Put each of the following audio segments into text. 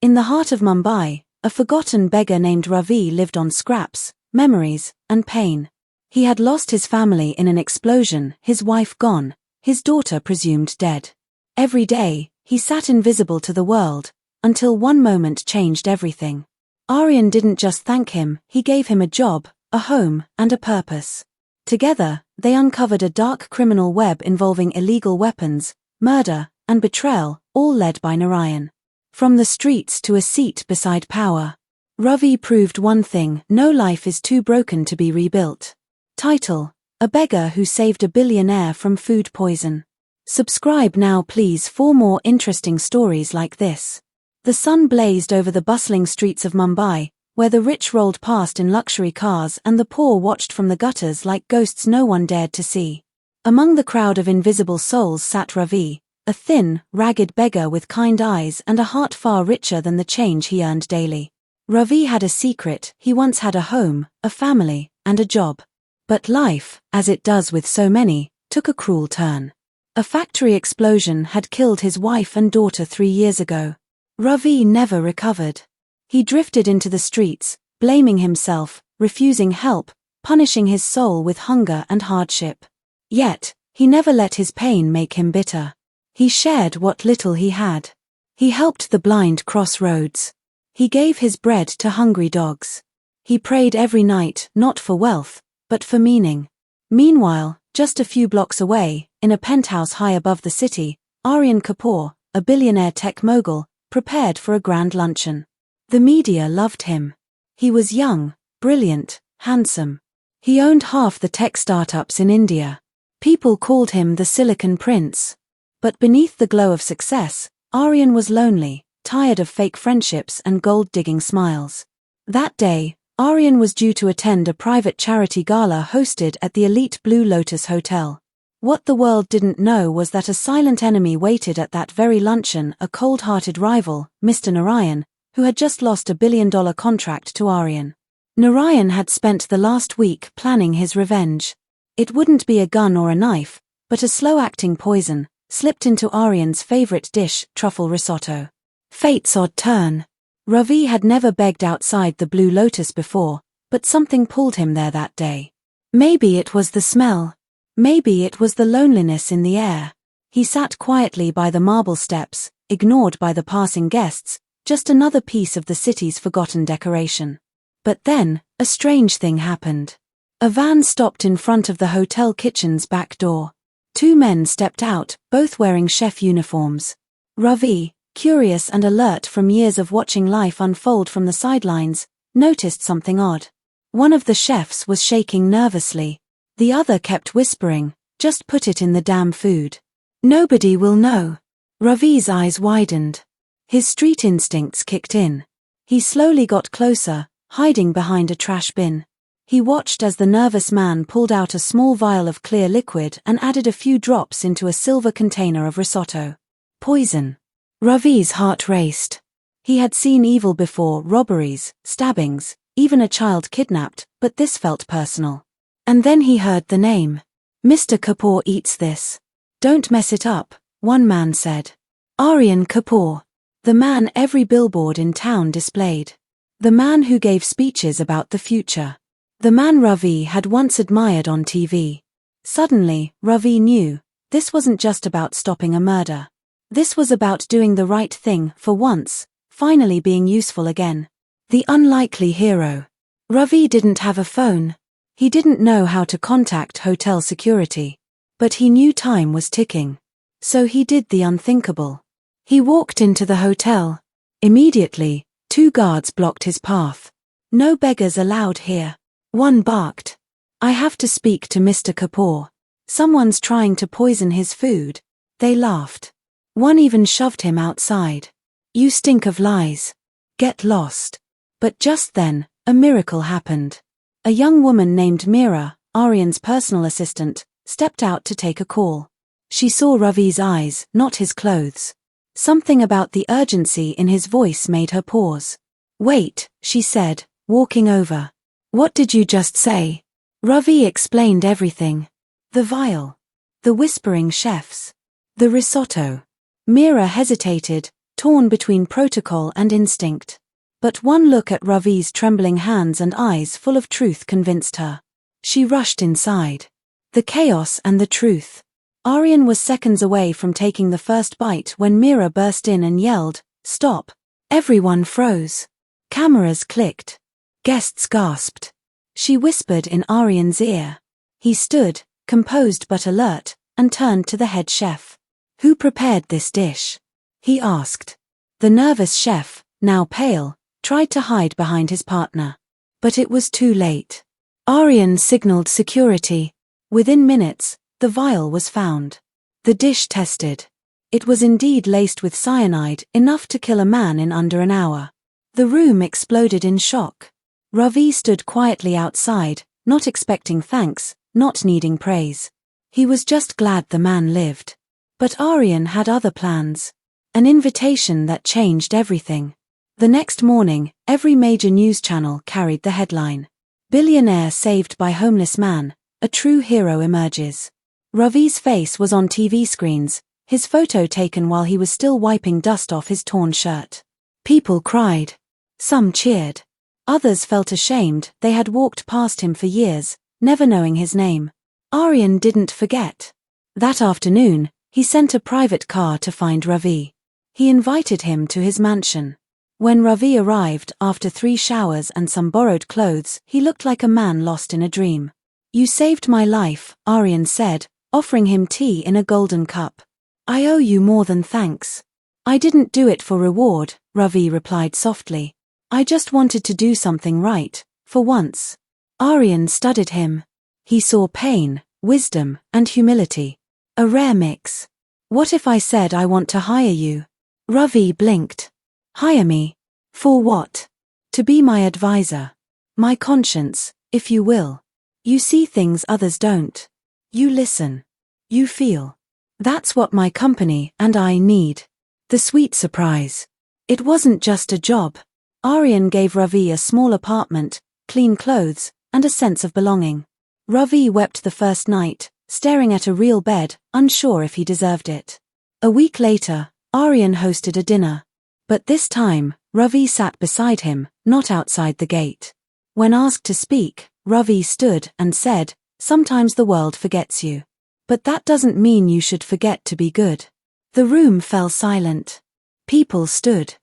In the heart of Mumbai, a forgotten beggar named Ravi lived on scraps, memories, and pain. He had lost his family in an explosion, his wife gone, his daughter presumed dead. Every day, he sat invisible to the world, until one moment changed everything. Aryan didn't just thank him, he gave him a job, a home, and a purpose. Together, they uncovered a dark criminal web involving illegal weapons, murder, and betrayal, all led by Narayan. From the streets to a seat beside power, Ravi proved one thing: no life is too broken to be rebuilt. Title: A beggar who saved a billionaire from food poison. Subscribe now please for more interesting stories like this. The sun blazed over the bustling streets of Mumbai, where the rich rolled past in luxury cars and the poor watched from the gutters like ghosts no one dared to see. Among the crowd of invisible souls sat Ravi, a thin, ragged beggar with kind eyes and a heart far richer than the change he earned daily. Ravi had a secret: he once had a home, a family, and a job. But life, as it does with so many, took a cruel turn. A factory explosion had killed his wife and daughter 3 years ago. Ravi never recovered. He drifted into the streets, blaming himself, refusing help, punishing his soul with hunger and hardship. Yet, he never let his pain make him bitter. He shared what little he had. He helped the blind cross roads. He gave his bread to hungry dogs. He prayed every night, not for wealth, but for meaning. Meanwhile, just a few blocks away, in a penthouse high above the city, Aryan Kapoor, a billionaire tech mogul, prepared for a grand luncheon. The media loved him. He was young, brilliant, handsome. He owned half the tech startups in India. People called him the Silicon Prince. But beneath the glow of success, Aryan was lonely, tired of fake friendships and gold-digging smiles. That day, Aryan was due to attend a private charity gala hosted at the elite Blue Lotus Hotel. What the world didn't know was that a silent enemy waited at that very luncheon: a cold-hearted rival, Mr. Narayan, who had just lost $1 billion contract to Aryan. Narayan had spent the last week planning his revenge. It wouldn't be a gun or a knife, but a slow-acting poison, slipped into Aryan's favorite dish, truffle risotto. Fate's odd turn. Ravi had never begged outside the Blue Lotus before, but something pulled him there that day. Maybe it was the smell. Maybe it was the loneliness in the air. He sat quietly by the marble steps, ignored by the passing guests, just another piece of the city's forgotten decoration. But then, a strange thing happened. A van stopped in front of the hotel kitchen's back door. 2 men stepped out, both wearing chef uniforms. Ravi, curious and alert from years of watching life unfold from the sidelines, noticed something odd. One of the chefs was shaking nervously. The other kept whispering, "Just put it in the damn food. Nobody will know." Ravi's eyes widened. His street instincts kicked in. He slowly got closer, hiding behind a trash bin. He watched as the nervous man pulled out a small vial of clear liquid and added a few drops into a silver container of risotto. Poison. Ravi's heart raced. He had seen evil before: robberies, stabbings, even a child kidnapped, but this felt personal. And then he heard the name. "Mr. Kapoor eats this. Don't mess it up," one man said. Aryan Kapoor. The man every billboard in town displayed. The man who gave speeches about the future. The man Ravi had once admired on TV. Suddenly, Ravi knew, this wasn't just about stopping a murder. This was about doing the right thing for once, finally being useful again. The unlikely hero. Ravi didn't have a phone. He didn't know how to contact hotel security. But he knew time was ticking. So he did the unthinkable. He walked into the hotel. Immediately, 2 guards blocked his path. "No beggars allowed here." One barked, "I have to speak to Mr. Kapoor. Someone's trying to poison his food." They laughed. One even shoved him outside. "You stink of lies. Get lost." But just then, a miracle happened. A young woman named Meera, Aryan's personal assistant, stepped out to take a call. She saw Ravi's eyes, not his clothes. Something about the urgency in his voice made her pause. "Wait," she said, walking over. "What did you just say?" Ravi explained everything. The vial. The whispering chefs. The risotto. Meera hesitated, torn between protocol and instinct. But one look at Ravi's trembling hands and eyes full of truth convinced her. She rushed inside. The chaos and the truth. Aryan was seconds away from taking the first bite when Mira burst in and yelled, "Stop!" Everyone froze. Cameras clicked. Guests gasped. She whispered in Aryan's ear. He stood, composed but alert, and turned to the head chef. "Who prepared this dish?" he asked. The nervous chef, now pale, tried to hide behind his partner. But it was too late. Aryan signaled security. Within minutes, the vial was found. The dish tested. It was indeed laced with cyanide, enough to kill a man in under an hour. The room exploded in shock. Ravi stood quietly outside, not expecting thanks, not needing praise. He was just glad the man lived. But Aryan had other plans. An invitation that changed everything. The next morning, every major news channel carried the headline. Billionaire saved by homeless man, a true hero emerges. Ravi's face was on TV screens, his photo taken while he was still wiping dust off his torn shirt. People cried. Some cheered. Others felt ashamed they had walked past him for years, never knowing his name. Aryan didn't forget. That afternoon, he sent a private car to find Ravi. He invited him to his mansion. When Ravi arrived after 3 showers and some borrowed clothes, he looked like a man lost in a dream. "You saved my life," Aryan said, offering him tea in a golden cup. "I owe you more than thanks." "I didn't do it for reward," Ravi replied softly. "I just wanted to do something right, for once." Aryan studied him. He saw pain, wisdom, and humility. A rare mix. "What if I said I want to hire you?" Ravi blinked. "Hire me? For what?" "To be my advisor. My conscience, if you will. You see things others don't. You listen. You feel. That's what my company and I need." The sweet surprise. It wasn't just a job. Aryan gave Ravi a small apartment, clean clothes, and a sense of belonging. Ravi wept the first night, staring at a real bed, unsure if he deserved it. A week later, Aryan hosted a dinner. But this time, Ravi sat beside him, not outside the gate. When asked to speak, Ravi stood and said, "Sometimes the world forgets you. But that doesn't mean you should forget to be good." The room fell silent. People stood.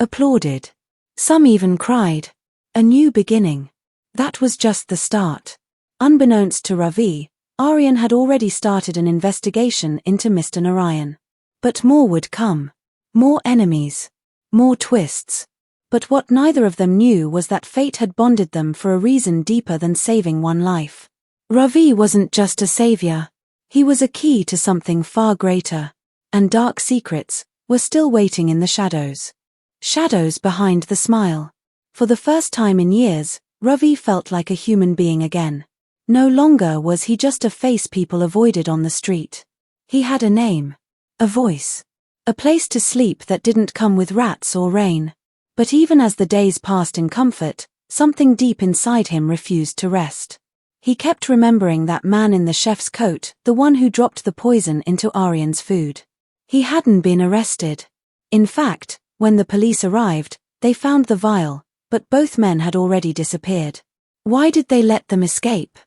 Applauded. Some even cried. A new beginning. That was just the start. Unbeknownst to Ravi, Aryan had already started an investigation into Mr. Narayan. But more would come. More enemies. More twists. But what neither of them knew was that fate had bonded them for a reason deeper than saving one life. Ravi wasn't just a savior. He was a key to something far greater. And dark secrets were still waiting in the shadows. Shadows behind the smile. For the first time in years, Ravi felt like a human being again. No longer was he just a face people avoided on the street. He had a name. A voice. A place to sleep that didn't come with rats or rain. But even as the days passed in comfort, something deep inside him refused to rest. He kept remembering that man in the chef's coat, the one who dropped the poison into Aryan's food. He hadn't been arrested. In fact, when the police arrived, they found the vial, but both men had already disappeared. Why did they let them escape?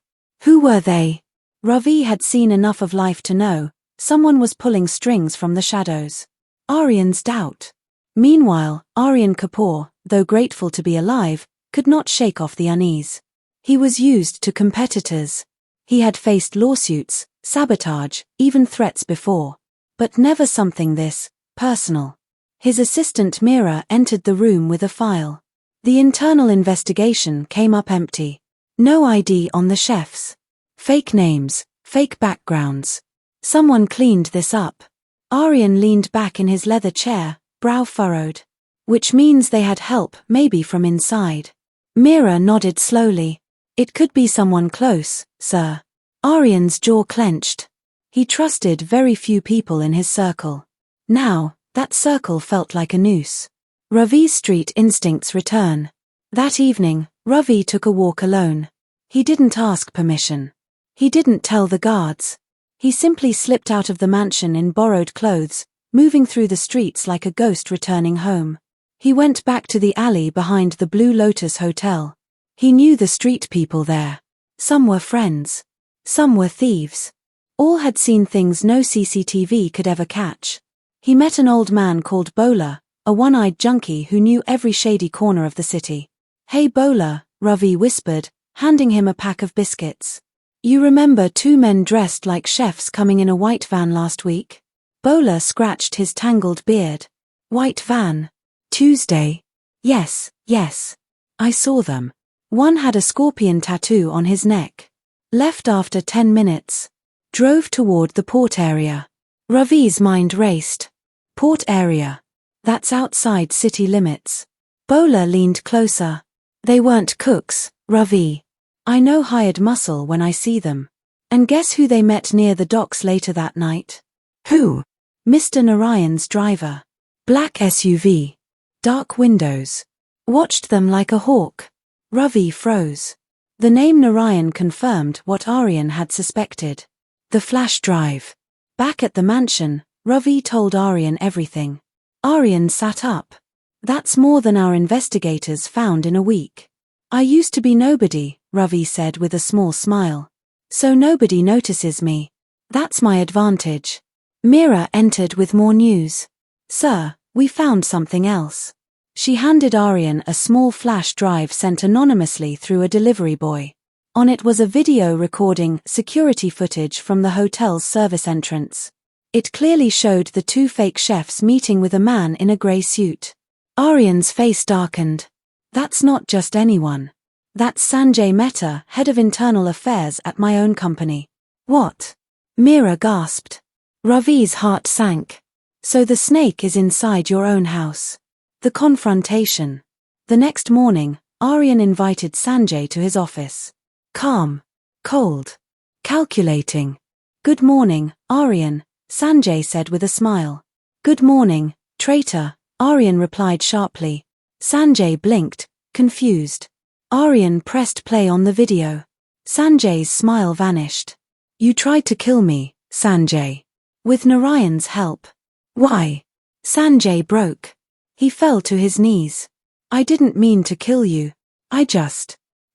Who were they? Ravi had seen enough of life to know someone was pulling strings from the shadows. Aryan's doubt. Meanwhile, Aryan Kapoor, though grateful to be alive, could not shake off the unease. He was used to competitors. He had faced lawsuits, sabotage, even threats before. But never something this personal. His assistant Mira entered the room with a file. The internal investigation came up empty. No ID on the chefs. Fake names, fake backgrounds. Someone cleaned this up. Aryan leaned back in his leather chair, brow furrowed. Which means they had help, maybe from inside. Mira nodded slowly. "It could be someone close, sir." Aryan's jaw clenched. He trusted very few people in his circle. Now, that circle felt like a noose. Ravi's street instincts return. That evening, Ravi took a walk alone. He didn't ask permission. He didn't tell the guards. He simply slipped out of the mansion in borrowed clothes, moving through the streets like a ghost returning home. He went back to the alley behind the Blue Lotus Hotel. He knew the street people there. Some were friends. Some were thieves. All had seen things no CCTV could ever catch. He met an old man called Bowler, a one-eyed junkie who knew every shady corner of the city. "Hey Bowler," Ravi whispered, handing him a pack of biscuits. "You remember two men dressed like chefs coming in a white van last week?" Bowler scratched his tangled beard. "White van? Tuesday? Yes, yes. I saw them. One had a scorpion tattoo on his neck. Left after 10 minutes. Drove toward the port area." Ravi's mind raced. Port area. That's outside city limits. Bowler leaned closer. "They weren't cooks, Ravi. I know hired muscle when I see them. And guess who they met near the docks later that night?" "Who?" "Mr. Narayan's driver. Black SUV. Dark windows. Watched them like a hawk." Ravi froze. The name Narayan confirmed what Aryan had suspected. The flash drive. Back at the mansion, Ravi told Aryan everything. Aryan sat up. "That's more than our investigators found in a week." "I used to be nobody," Ravi said with a small smile. "So nobody notices me. That's my advantage." Mira entered with more news. "Sir, we found something else." She handed Aryan a small flash drive sent anonymously through a delivery boy. On it was a video recording security footage from the hotel's service entrance. It clearly showed the two fake chefs meeting with a man in a grey suit. Aryan's face darkened. "That's not just anyone. That's Sanjay Mehta, head of internal affairs at my own company." "What?" Mira gasped. Ravi's heart sank. "So the snake is inside your own house." The confrontation. The next morning, Aryan invited Sanjay to his office. Calm. Cold. Calculating. "Good morning, Aryan," Sanjay said with a smile. "Good morning, traitor," Aryan replied sharply. Sanjay blinked, confused. Aryan pressed play on the video. Sanjay's smile vanished. "You tried to kill me, Sanjay. With Narayan's help." "Why?" Sanjay broke. He fell to his knees. "I didn't mean to kill you.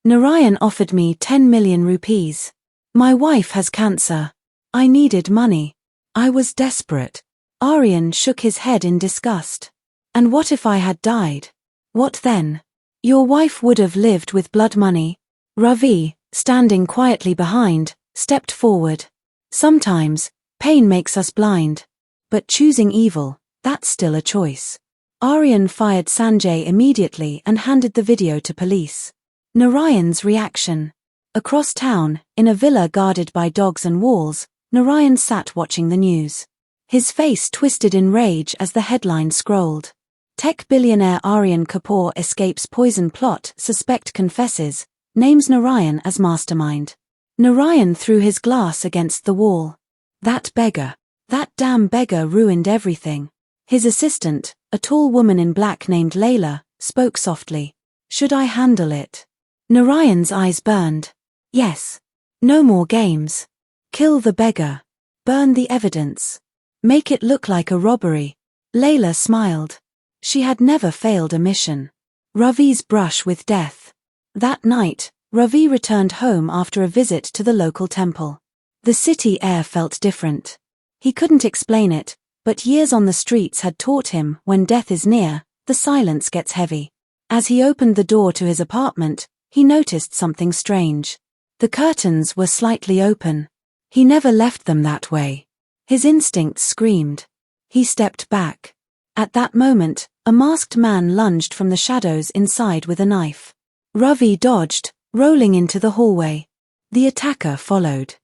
Narayan offered me 10 million rupees. My wife has cancer. I needed money. I was desperate." Aryan shook his head in disgust. "And what if I had died? What then? Your wife would have lived with blood money." Ravi, standing quietly behind, stepped forward. "Sometimes, pain makes us blind. But choosing evil, that's still a choice." Aryan fired Sanjay immediately and handed the video to police. Narayan's reaction. Across town, in a villa guarded by dogs and walls, Narayan sat watching the news. His face twisted in rage as the headline scrolled. Tech billionaire Aryan Kapoor escapes poison plot, suspect confesses, names Narayan as mastermind. Narayan threw his glass against the wall. That beggar. That damn beggar ruined everything. His assistant, a tall woman in black named Layla, spoke softly. "Should I handle it?" Narayan's eyes burned. "Yes. No more games. Kill the beggar. Burn the evidence. Make it look like a robbery." Layla smiled. She had never failed a mission. Ravi's brush with death. That night, Ravi returned home after a visit to the local temple. The city air felt different. He couldn't explain it, but years on the streets had taught him when death is near, the silence gets heavy. As he opened the door to his apartment, he noticed something strange. The curtains were slightly open. He never left them that way. His instincts screamed. He stepped back. At that moment, a masked man lunged from the shadows inside with a knife. Ravi dodged, rolling into the hallway. The attacker followed.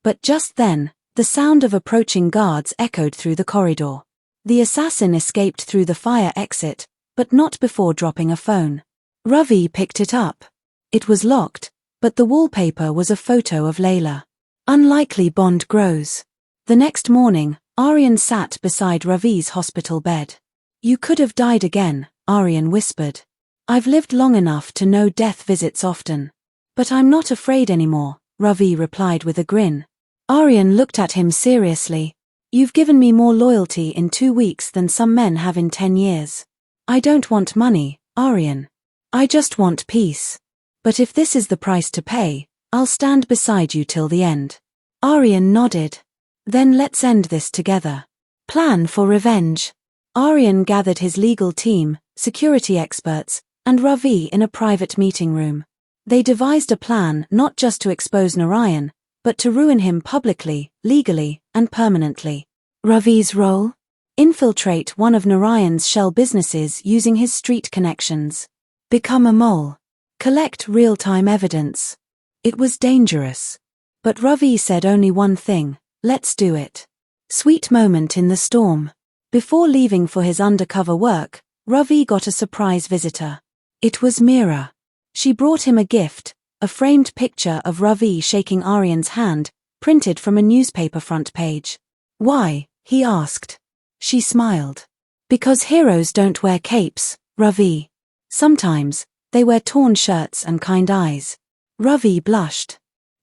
But just then, the sound of approaching guards echoed through the corridor. The assassin escaped through the fire exit, but not before dropping a phone. Ravi picked it up. It was locked, but the wallpaper was a photo of Layla. Unlikely bond grows. The next morning, Aryan sat beside Ravi's hospital bed. "You could have died again," Aryan whispered. "I've lived long enough to know death visits often. But I'm not afraid anymore," Ravi replied with a grin. Aryan looked at him seriously. You've given me more loyalty in 2 weeks than some men have in 10 years. I don't want money, Aryan. I just want peace. But if this is the price to pay, I'll stand beside you till the end. Aryan nodded. Then let's end this together. Plan for revenge. Aryan gathered his legal team, security experts, and Ravi in a private meeting room. They devised a plan not just to expose Narayan, but to ruin him publicly, legally, and permanently. Ravi's role? Infiltrate one of Narayan's shell businesses using his street connections. Become a mole. Collect real-time evidence. It was dangerous. But Ravi said only one thing: let's do it. Sweet moment in the storm. Before leaving for his undercover work, Ravi got a surprise visitor. It was Meera. She brought him a gift, a framed picture of Ravi shaking Aryan's hand, printed from a newspaper front page. Why? He asked. She smiled. Because heroes don't wear capes, Ravi. Sometimes, they wear torn shirts and kind eyes. Ravi blushed.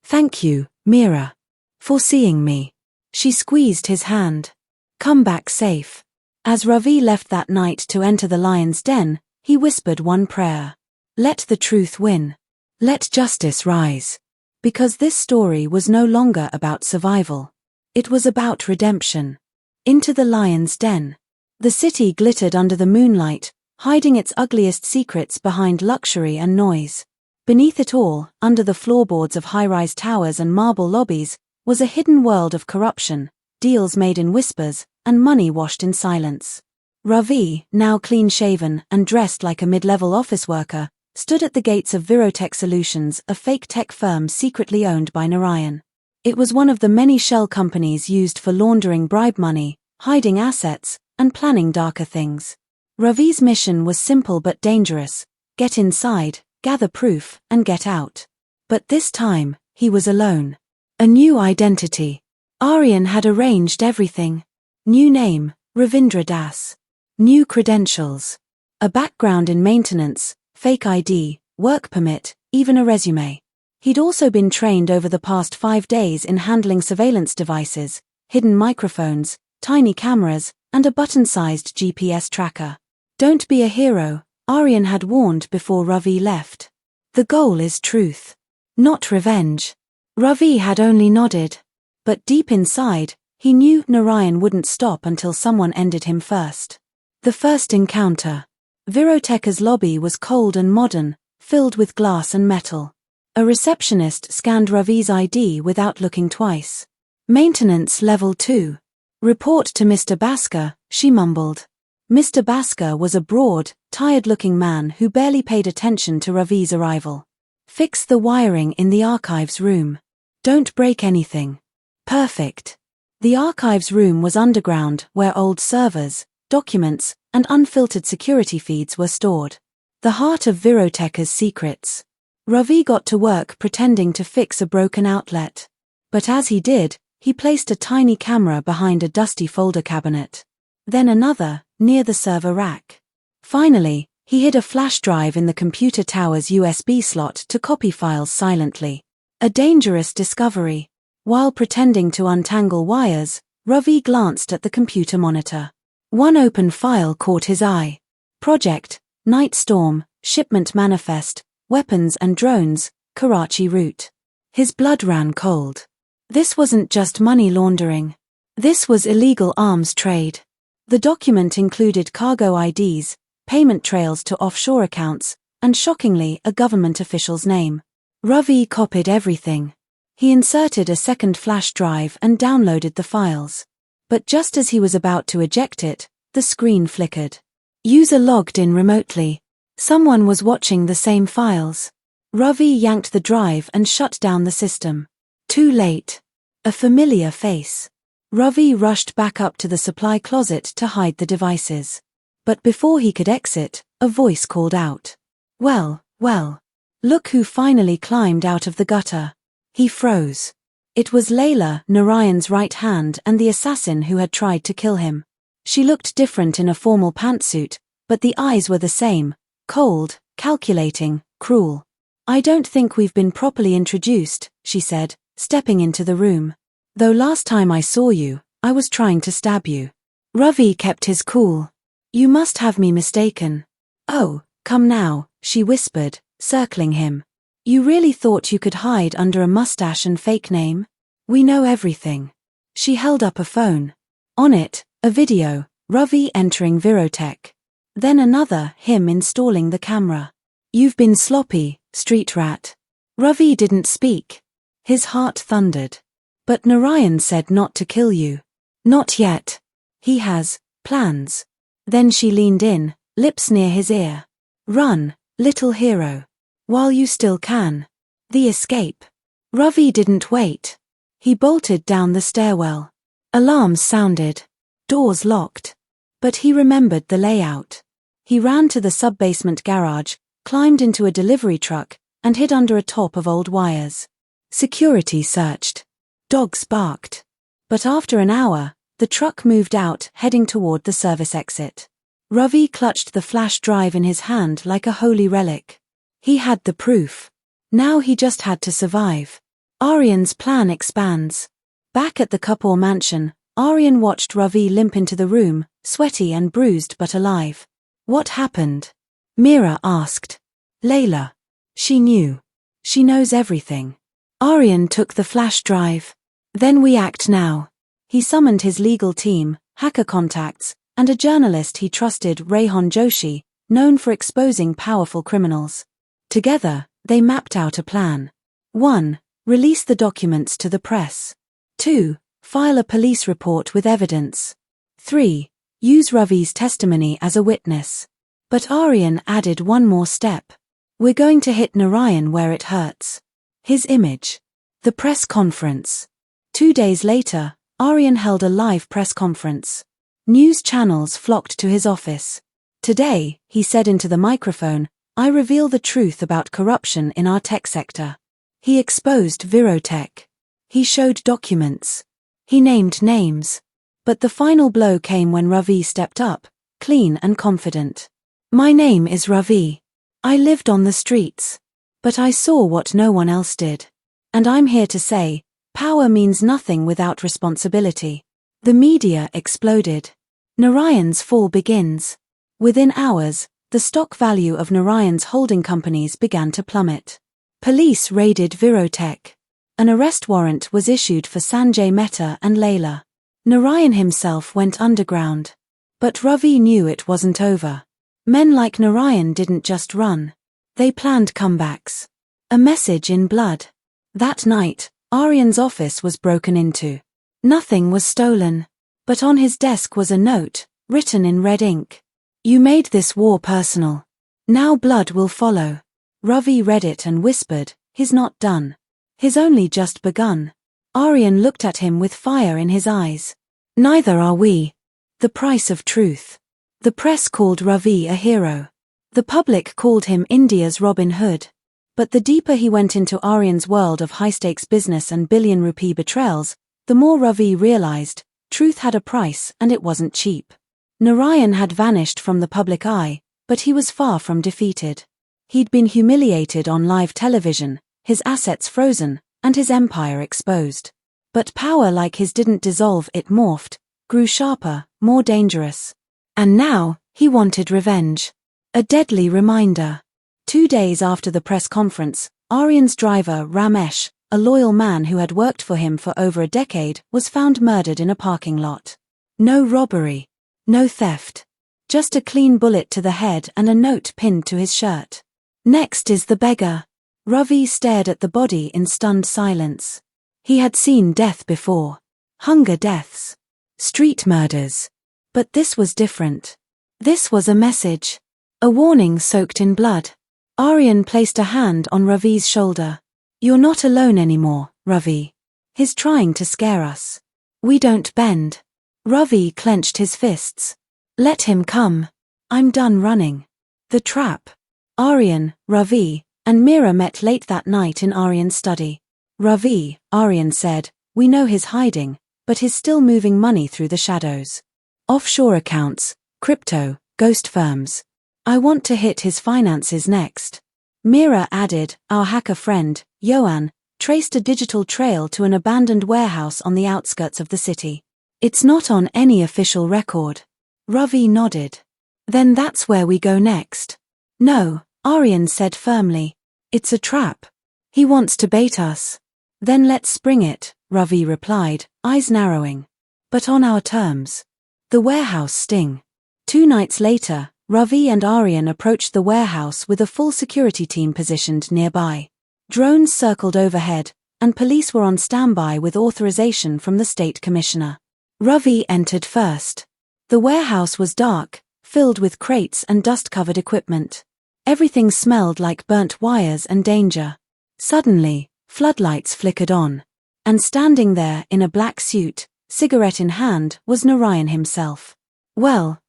Thank you, Meera. For seeing me. She squeezed his hand. Come back safe. As Ravi left that night to enter the lion's den, he whispered one prayer. Let the truth win. Let justice rise. Because this story was no longer about survival. It was about redemption. Into the lion's den. The city glittered under the moonlight, hiding its ugliest secrets behind luxury and noise. Beneath it all, under the floorboards of high-rise towers and marble lobbies, was a hidden world of corruption, deals made in whispers, and money washed in silence. Ravi, now clean-shaven and dressed like a mid-level office worker, stood at the gates of Virotech Solutions, a fake tech firm secretly owned by Narayan. It was one of the many shell companies used for laundering bribe money, hiding assets, and planning darker things. Ravi's mission was simple but dangerous: get inside, gather proof, and get out. But this time, he was alone. A new identity. Aryan had arranged everything. New name, Ravindra Das. New credentials. A background in maintenance, fake ID, work permit, even a resume. He'd also been trained over the past 5 days in handling surveillance devices, hidden microphones, tiny cameras, and a button-sized GPS tracker. Don't be a hero, Aryan had warned before Ravi left. The goal is truth. Not revenge. Ravi had only nodded. But deep inside, he knew Narayan wouldn't stop until someone ended him first. The first encounter. Virotech's lobby was cold and modern, filled with glass and metal. A receptionist scanned Ravi's ID without looking twice. Maintenance level 2. Report to Mr. Bhaskar, she mumbled. Mr. Bhaskar was a broad, tired-looking man who barely paid attention to Ravi's arrival. Fix the wiring in the archives room. Don't break anything. Perfect. The archives room was underground, where old servers, documents, and unfiltered security feeds were stored. The heart of Virotech's secrets. Ravi got to work pretending to fix a broken outlet. But as he did, he placed a tiny camera behind a dusty folder cabinet. Then another, near the server rack. Finally, he hid a flash drive in the computer tower's USB slot to copy files silently. A dangerous discovery. While pretending to untangle wires, Ravi glanced at the computer monitor. One open file caught his eye. Project, Night Storm, Shipment Manifest, Weapons and Drones, Karachi Route. His blood ran cold. This wasn't just money laundering. This was illegal arms trade. The document included cargo IDs, payment trails to offshore accounts, and shockingly, a government official's name. Ravi copied everything. He inserted a second flash drive and downloaded the files. But just as he was about to eject it, the screen flickered. User logged in remotely. Someone was watching the same files. Ravi yanked the drive and shut down the system. Too late. A familiar face. Ravi rushed back up to the supply closet to hide the devices. But before he could exit, a voice called out. Well, look who finally climbed out of the gutter. He froze. It was Layla, Narayan's right hand and the assassin who had tried to kill him. She looked different in a formal pantsuit, but the eyes were the same, cold, calculating, cruel. I don't think we've been properly introduced, she said, stepping into the room. Though last time I saw you, I was trying to stab you. Ravi kept his cool. You must have me mistaken. Oh, come now, she whispered, circling him. You really thought you could hide under a mustache and fake name? We know everything. She held up a phone. On it, a video, Ravi entering Virotech. Then another, him installing the camera. You've been sloppy, street rat. Ravi didn't speak. His heart thundered. But Narayan said not to kill you. Not yet. He has plans. Then she leaned in, lips near his ear. Run, little hero. While you still can. The escape. Ravi didn't wait. He bolted down the stairwell. Alarms sounded. Doors locked. But he remembered the layout. He ran to the sub-basement garage, climbed into a delivery truck, and hid under a top of old wires. Security searched. Dogs barked. But after an hour, the truck moved out, heading toward the service exit. Ravi clutched the flash drive in his hand like a holy relic. He had the proof. Now he just had to survive. Aryan's plan expands. Back at the Kapoor mansion, Aryan watched Ravi limp into the room, sweaty and bruised but alive. What happened? Meera asked. Layla. She knew. She knows everything. Aryan took the flash drive. Then we act now. He summoned his legal team, hacker contacts, and a journalist he trusted, Rehan Joshi, known for exposing powerful criminals. Together, they mapped out a plan. 1. Release the documents to the press. 2. File a police report with evidence. 3. Use Ravi's testimony as a witness. But Aryan added one more step. We're going to hit Narayan where it hurts. His image. The press conference. 2 days later, Aryan held a live press conference. News channels flocked to his office. Today, he said into the microphone, I reveal the truth about corruption in our tech sector. He exposed Virotech. He showed documents. He named names. But the final blow came when Ravi stepped up, clean and confident. My name is Ravi. I lived on the streets. But I saw what no one else did. And I'm here to say, power means nothing without responsibility. The media exploded. Narayan's fall begins. Within hours, the stock value of Narayan's holding companies began to plummet. Police raided Virotech. An arrest warrant was issued for Sanjay Mehta and Layla. Narayan himself went underground. But Ravi knew it wasn't over. Men like Narayan didn't just run. They planned comebacks. A message in blood. That night, Aryan's office was broken into. Nothing was stolen. But on his desk was a note, written in red ink. You made this war personal. Now blood will follow. Ravi read it and whispered, he's not done. He's only just begun. Aryan looked at him with fire in his eyes. Neither are we. The price of truth. The press called Ravi a hero. The public called him India's Robin Hood. But the deeper he went into Aryan's world of high-stakes business and billion-rupee betrayals, the more Ravi realized, truth had a price and it wasn't cheap. Narayan had vanished from the public eye, but he was far from defeated. He'd been humiliated on live television, his assets frozen, and his empire exposed. But power like his didn't dissolve, it morphed, grew sharper, more dangerous. And now, he wanted revenge. A deadly reminder. 2 days after the press conference, Aryan's driver, Ramesh, a loyal man who had worked for him for over a decade, was found murdered in a parking lot. No robbery. No theft. Just a clean bullet to the head and a note pinned to his shirt. Next is the beggar. Ravi stared at the body in stunned silence. He had seen death before. Hunger deaths. Street murders. But this was different. This was a message. A warning soaked in blood. Aryan placed a hand on Ravi's shoulder. You're not alone anymore, Ravi. He's trying to scare us. We don't bend. Ravi clenched his fists. Let him come. I'm done running. The trap. Aryan, Ravi, and Meera met late that night in Aryan's study. Ravi, Aryan said, we know he's hiding, but he's still moving money through the shadows. Offshore accounts, crypto, ghost firms. I want to hit his finances next. Meera added, our hacker friend, Yohan, traced a digital trail to an abandoned warehouse on the outskirts of the city. It's not on any official record. Ravi nodded. Then that's where we go next. No, Aryan said firmly. It's a trap. He wants to bait us. Then let's spring it, Ravi replied, eyes narrowing. But on our terms. The warehouse sting. 2 nights later, Ravi and Aryan approached the warehouse with a full security team positioned nearby. Drones circled overhead, and police were on standby with authorization from the state commissioner. Ravi entered first. The warehouse was dark, filled with crates and dust-covered equipment. Everything smelled like burnt wires and danger. Suddenly, floodlights flickered on. And standing there in a black suit, cigarette in hand, was Narayan himself. Well,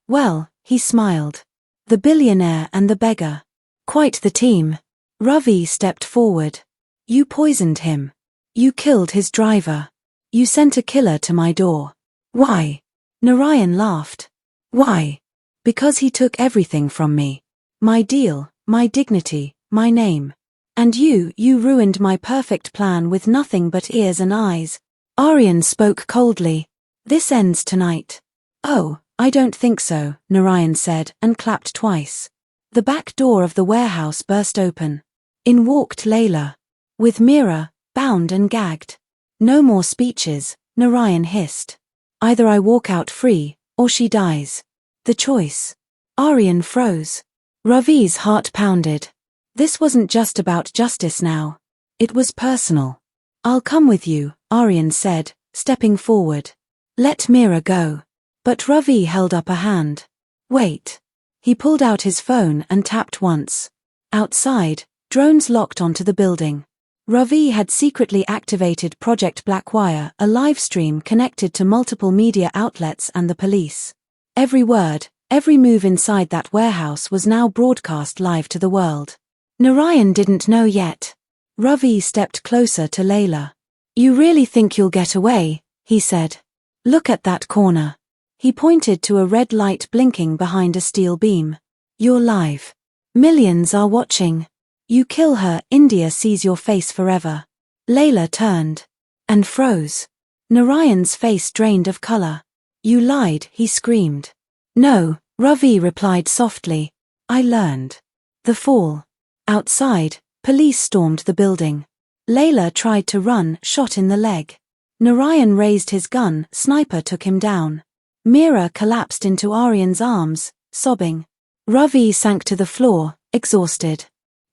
he smiled. The billionaire and the beggar. Quite the team. Ravi stepped forward. You poisoned him. You killed his driver. You sent a killer to my door. Why? Narayan laughed. Why? Because he took everything from me. My deal, my dignity, my name. And you ruined my perfect plan with nothing but ears and eyes. Aryan spoke coldly. This ends tonight. Oh, I don't think so, Narayan said and clapped twice. The back door of the warehouse burst open. In walked Layla. With Mira, bound and gagged. No more speeches, Narayan hissed. Either I walk out free, or she dies. The choice. Aryan froze. Ravi's heart pounded. This wasn't just about justice now. It was personal. I'll come with you, Aryan said, stepping forward. Let Mira go. But Ravi held up a hand. Wait. He pulled out his phone and tapped once. Outside, drones locked onto the building. Ravi had secretly activated Project Blackwire, a live stream connected to multiple media outlets and the police. Every word, every move inside that warehouse was now broadcast live to the world. Narayan didn't know yet. Ravi stepped closer to Layla. You really think you'll get away? He said. Look at that corner. He pointed to a red light blinking behind a steel beam. You're live. Millions are watching. You kill her, India sees your face forever. Layla turned. And froze. Narayan's face drained of color. You lied, he screamed. No, Ravi replied softly. I learned. The fall. Outside, police stormed the building. Layla tried to run, shot in the leg. Narayan raised his gun, sniper took him down. Mira collapsed into Aryan's arms, sobbing. Ravi sank to the floor, exhausted.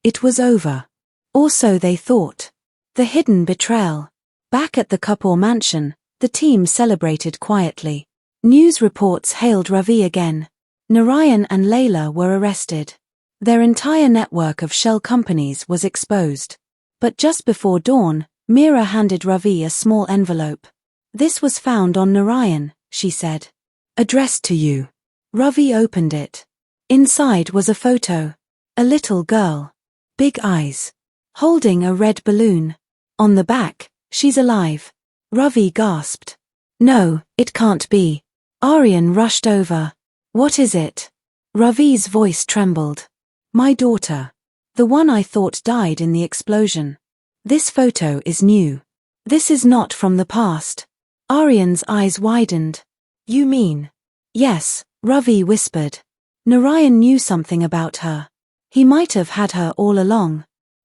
It was over. Or so they thought. The hidden betrayal. Back at the Kapoor mansion, the team celebrated quietly. News reports hailed Ravi again. Narayan and Layla were arrested. Their entire network of shell companies was exposed. But just before dawn, Mira handed Ravi a small envelope. This was found on Narayan, she said. Addressed to you. Ravi opened it. Inside was a photo. A little girl. Big eyes. Holding a red balloon. On the back, she's alive. Ravi gasped. No, it can't be. Aryan rushed over. What is it? Ravi's voice trembled. My daughter. The one I thought died in the explosion. This photo is new. This is not from the past. Aryan's eyes widened. You mean? Yes, Ravi whispered. Narayan knew something about her. He might have had her all along.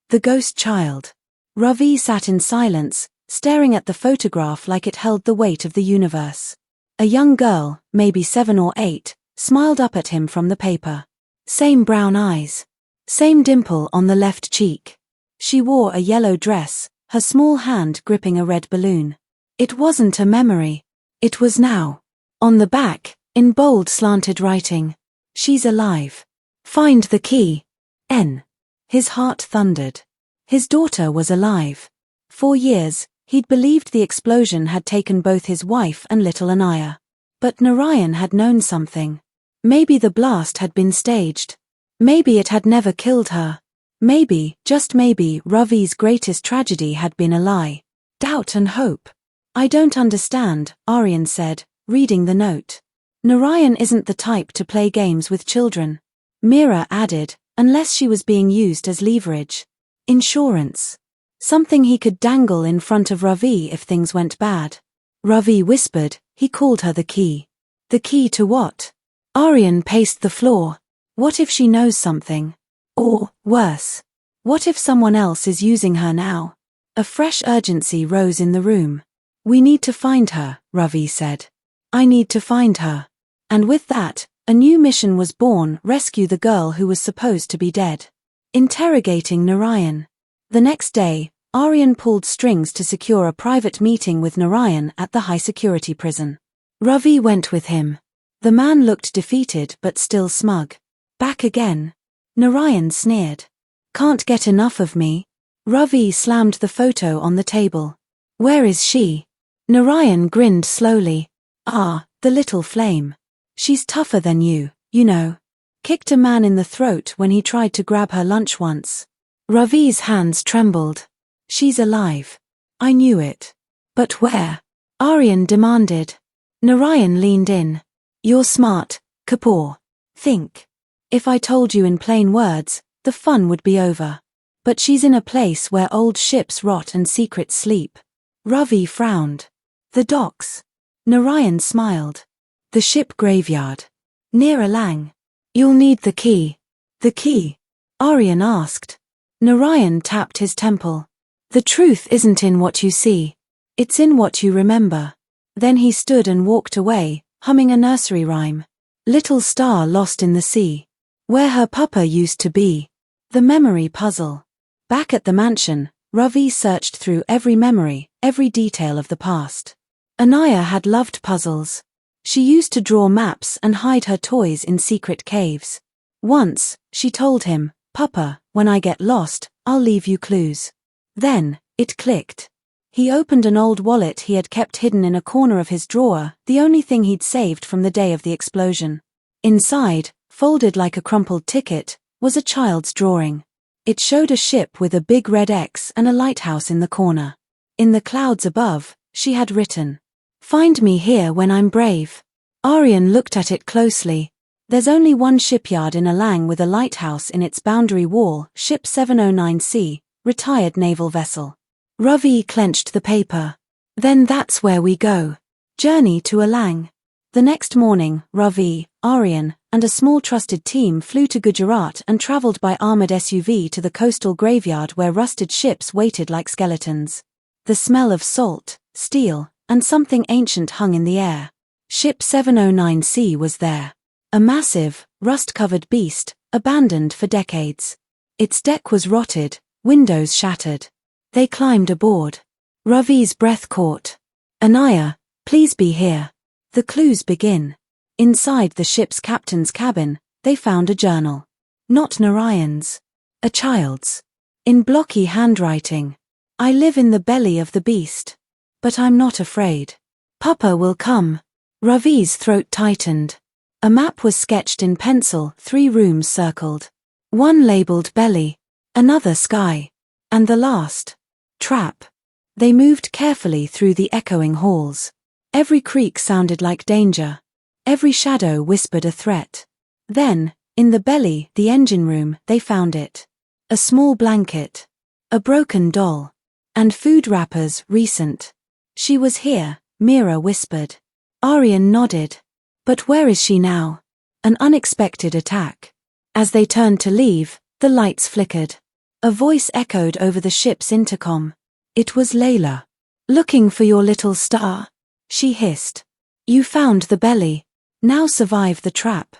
The ghost child. Ravi sat in silence, staring at the photograph like it held the weight of the universe. A young girl, maybe 7 or 8, smiled up at him from the paper. Same brown eyes. Same dimple on the left cheek. She wore a yellow dress, her small hand gripping a red balloon. It wasn't a memory. It was now. On the back, in bold slanted writing. She's alive. Find the key. N. His heart thundered. His daughter was alive. For years, he'd believed the explosion had taken both his wife and little Anaya. But Narayan had known something. Maybe the blast had been staged. Maybe it had never killed her. Maybe, just maybe, Ravi's greatest tragedy had been a lie. Doubt and hope. I don't understand, Aryan said, reading the note. Narayan isn't the type to play games with children. Mira added, unless she was being used as leverage. Insurance. Something he could dangle in front of Ravi if things went bad. Ravi whispered, He called her the key. The key to what? Aryan paced the floor. What if she knows something? Or, worse, what if someone else is using her now? A fresh urgency rose in the room. We need to find her, Ravi said. I need to find her. And with that, a new mission was born: rescue the girl who was supposed to be dead. Interrogating Narayan. The next day, Aryan pulled strings to secure a private meeting with Narayan at the high-security prison. Ravi went with him. The man looked defeated but still smug. Back again? Narayan sneered. Can't get enough of me? Ravi slammed the photo on the table. Where is she? Narayan grinned slowly. Ah, the little flame. She's tougher than you know. Kicked a man in the throat when he tried to grab her lunch once. Ravi's hands trembled. She's alive. I knew it. But where? Aryan demanded. Narayan leaned in. You're smart, Kapoor. Think. If I told you in plain words, the fun would be over. But she's in a place where old ships rot and secrets sleep. Ravi frowned. The docks. Narayan smiled. The ship graveyard. Near Alang. You'll need the key. The key? Aryan asked. Narayan tapped his temple. The truth isn't in what you see. It's in what you remember. Then he stood and walked away, humming a nursery rhyme. Little star lost in the sea. Where her papa used to be. The memory puzzle. Back at the mansion, Ravi searched through every memory, every detail of the past. Anaya had loved puzzles. She used to draw maps and hide her toys in secret caves. Once, she told him, Papa, when I get lost, I'll leave you clues. Then, it clicked. He opened an old wallet he had kept hidden in a corner of his drawer, the only thing he'd saved from the day of the explosion. Inside, folded like a crumpled ticket, was a child's drawing. It showed a ship with a big red X and a lighthouse in the corner. In the clouds above, she had written, Find me here when I'm brave. Aryan looked at it closely. There's only one shipyard in Alang with a lighthouse in its boundary wall, Ship 709C, retired naval vessel. Ravi clenched the paper. Then that's where we go. Journey to Alang. The next morning, Ravi, Aryan, and a small trusted team flew to Gujarat and travelled by armoured SUV to the coastal graveyard where rusted ships waited like skeletons. The smell of salt, steel, and something ancient hung in the air. Ship 709C was there. A massive, rust-covered beast, abandoned for decades. Its deck was rotted, windows shattered. They climbed aboard. Ravi's breath caught. Anaya, please be here. The clues begin. Inside the ship's captain's cabin, they found a journal. Not Narayan's. A child's. In blocky handwriting. I live in the belly of the beast. But I'm not afraid. Papa will come. Ravi's throat tightened. A map was sketched in pencil, 3 rooms circled. One labeled belly, another sky, and the last, trap. They moved carefully through the echoing halls. Every creak sounded like danger. Every shadow whispered a threat. Then, in the belly, the engine room, they found it. A small blanket. A broken doll. And food wrappers, recent. She was here, Meera whispered. Aryan nodded. But where is she now? An unexpected attack. As they turned to leave, the lights flickered. A voice echoed over the ship's intercom. It was Layla. Looking for your little star? She hissed. You found the belly. Now survive the trap.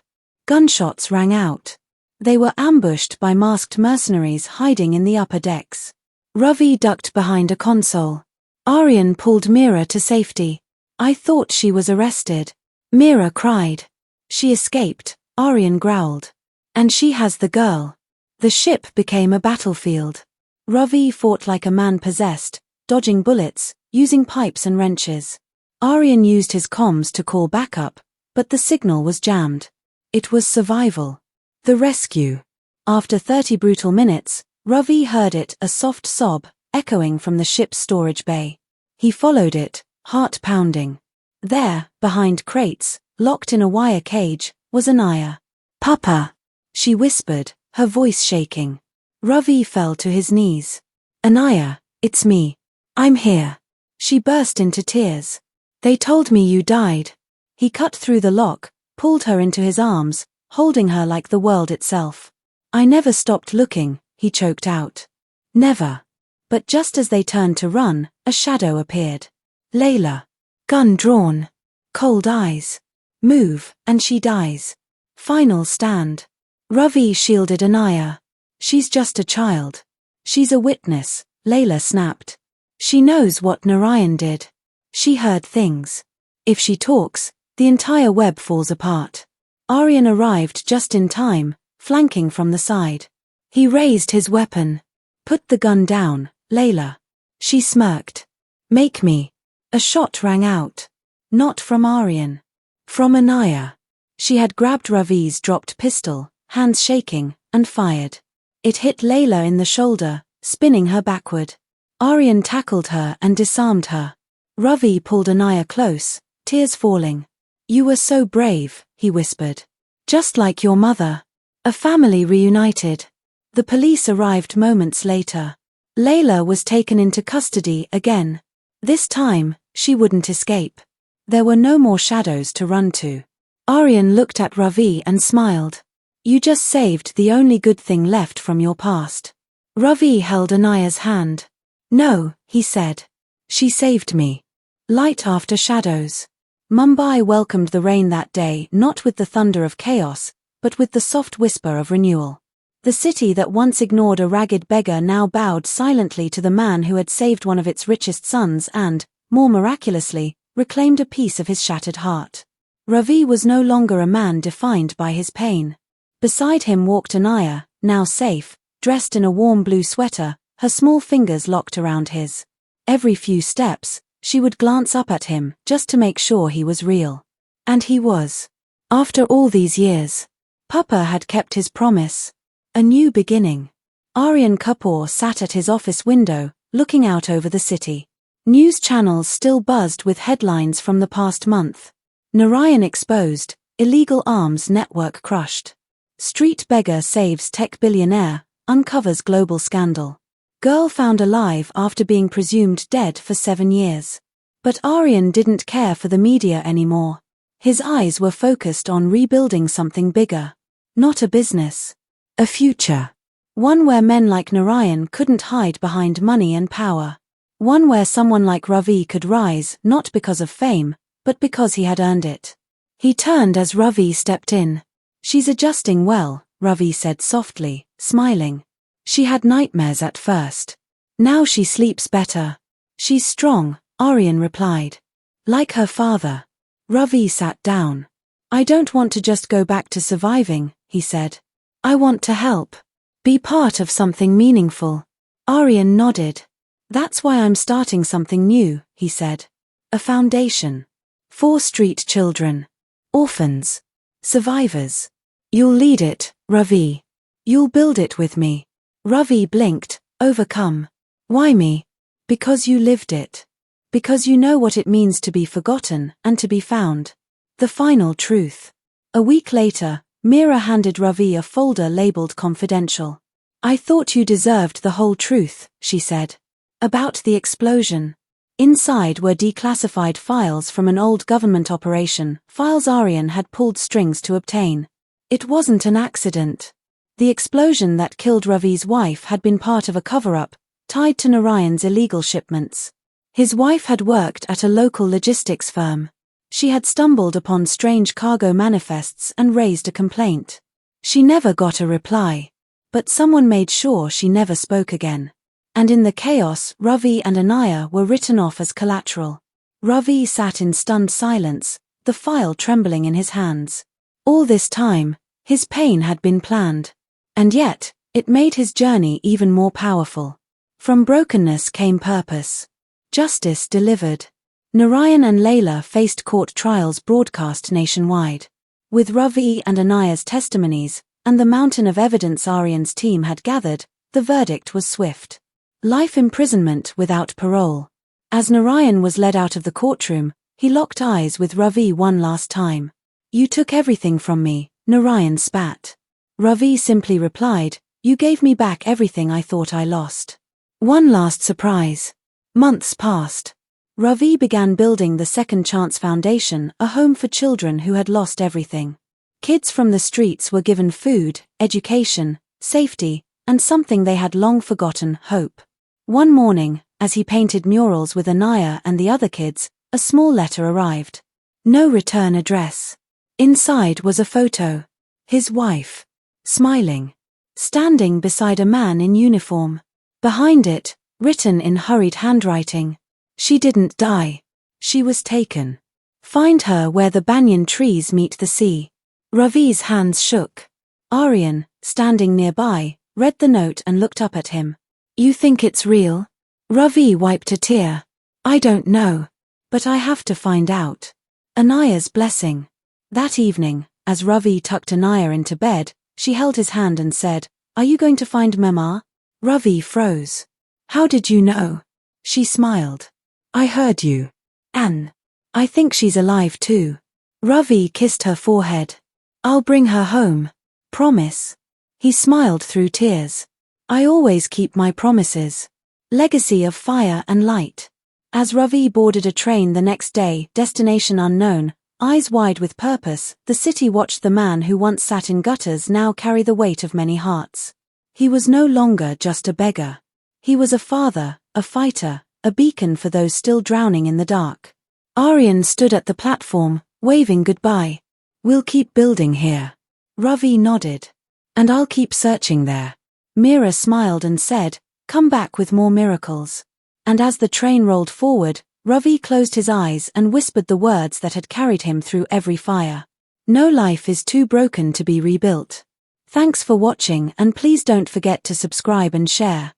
Gunshots rang out. They were ambushed by masked mercenaries hiding in the upper decks. Ravi ducked behind a console. Aryan pulled Meera to safety. I thought she was arrested. Meera cried. She escaped, Aryan growled. And she has the girl. The ship became a battlefield. Ravi fought like a man possessed, dodging bullets, using pipes and wrenches. Aryan used his comms to call backup, but the signal was jammed. It was survival. The rescue. After 30 brutal minutes, Ravi heard it, a soft sob, echoing from the ship's storage bay. He followed it, heart pounding. There, behind crates, locked in a wire cage, was Anaya. Papa! She whispered, her voice shaking. Ravi fell to his knees. Anaya, it's me. I'm here. She burst into tears. They told me you died. He cut through the lock, pulled her into his arms, holding her like the world itself. I never stopped looking, he choked out. Never. But just as they turned to run, a shadow appeared. Layla. Gun drawn. Cold eyes. Move, and she dies. Final stand. Ravi shielded Anaya. She's just a child. She's a witness, Layla snapped. She knows what Narayan did. She heard things. If she talks, the entire web falls apart. Aryan arrived just in time, flanking from the side. He raised his weapon. Put the gun down, Layla. She smirked. Make me. A shot rang out. Not from Aryan. From Anaya. She had grabbed Ravi's dropped pistol, hands shaking, and fired. It hit Layla in the shoulder, spinning her backward. Aryan tackled her and disarmed her. Ravi pulled Anaya close, tears falling. You were so brave, he whispered. Just like your mother. A family reunited. The police arrived moments later. Layla was taken into custody again. This time, she wouldn't escape. There were no more shadows to run to. Aryan looked at Ravi and smiled. You just saved the only good thing left from your past. Ravi held Anaya's hand. No, he said. She saved me. Light after shadows. Mumbai welcomed the rain that day not with the thunder of chaos, but with the soft whisper of renewal. The city that once ignored a ragged beggar now bowed silently to the man who had saved one of its richest sons and, more miraculously, reclaimed a piece of his shattered heart. Ravi was no longer a man defined by his pain. Beside him walked Anaya, now safe, dressed in a warm blue sweater, her small fingers locked around his. Every few steps, she would glance up at him just to make sure he was real. And he was. After all these years, Papa had kept his promise. A new beginning. Aryan Kapoor sat at his office window, looking out over the city. News channels still buzzed with headlines from the past month. Narayan exposed, illegal arms network crushed. Street beggar saves tech billionaire, uncovers global scandal. Girl found alive after being presumed dead for 7 years. But Aryan didn't care for the media anymore. His eyes were focused on rebuilding something bigger. Not a business. A future. One where men like Narayan couldn't hide behind money and power. One where someone like Ravi could rise not because of fame, but because he had earned it. He turned as Ravi stepped in. She's adjusting well, Ravi said softly, smiling. She had nightmares at first. Now she sleeps better. She's strong, Aryan replied. Like her father. Ravi sat down. I don't want to just go back to surviving, he said. I want to help. Be part of something meaningful. Aryan nodded. That's why I'm starting something new, he said. A foundation. 4 street children. Orphans. Survivors. You'll lead it, Ravi. You'll build it with me. Ravi blinked, overcome. Why me? Because you lived it. Because you know what it means to be forgotten and to be found. The final truth. A week later, Meera handed Ravi a folder labeled confidential. I thought you deserved the whole truth, she said. About the explosion. Inside were declassified files from an old government operation, files Aryan had pulled strings to obtain. It wasn't an accident. The explosion that killed Ravi's wife had been part of a cover-up, tied to Narayan's illegal shipments. His wife had worked at a local logistics firm. She had stumbled upon strange cargo manifests and raised a complaint. She never got a reply. But someone made sure she never spoke again. And in the chaos, Ravi and Anaya were written off as collateral. Ravi sat in stunned silence, the file trembling in his hands. All this time, his pain had been planned. And yet, it made his journey even more powerful. From brokenness came purpose. Justice delivered. Narayan and Layla faced court trials broadcast nationwide. With Ravi and Anaya's testimonies, and the mountain of evidence Aryan's team had gathered, the verdict was swift. Life imprisonment without parole. As Narayan was led out of the courtroom, he locked eyes with Ravi one last time. You took everything from me, Narayan spat. Ravi simply replied, you gave me back everything I thought I lost. One last surprise. Months passed. Ravi began building the Second Chance Foundation, a home for children who had lost everything. Kids from the streets were given food, education, safety, and something they had long forgotten, hope. One morning, as he painted murals with Anaya and the other kids, a small letter arrived. No return address. Inside was a photo. His wife. Smiling. Standing beside a man in uniform. Behind it, written in hurried handwriting. She didn't die. She was taken. Find her where the banyan trees meet the sea. Ravi's hands shook. Aryan, standing nearby, read the note and looked up at him. You think it's real? Ravi wiped a tear. I don't know. But I have to find out. Anaya's blessing. That evening, as Ravi tucked Anaya into bed, she held his hand and said, Are you going to find Mama? Ravi froze. How did you know? She smiled. I heard you. Anne. I think she's alive too. Ravi kissed her forehead. I'll bring her home. Promise. He smiled through tears. I always keep my promises. Legacy of fire and light. As Ravi boarded a train the next day, destination unknown, eyes wide with purpose, the city watched the man who once sat in gutters now carry the weight of many hearts. He was no longer just a beggar. He was a father, a fighter, a beacon for those still drowning in the dark. Aryan stood at the platform, waving goodbye. We'll keep building here. Ravi nodded. And I'll keep searching there. Meera smiled and said, Come back with more miracles. And as the train rolled forward, Ravi closed his eyes and whispered the words that had carried him through every fire. No life is too broken to be rebuilt. Thanks for watching and please don't forget to subscribe and share.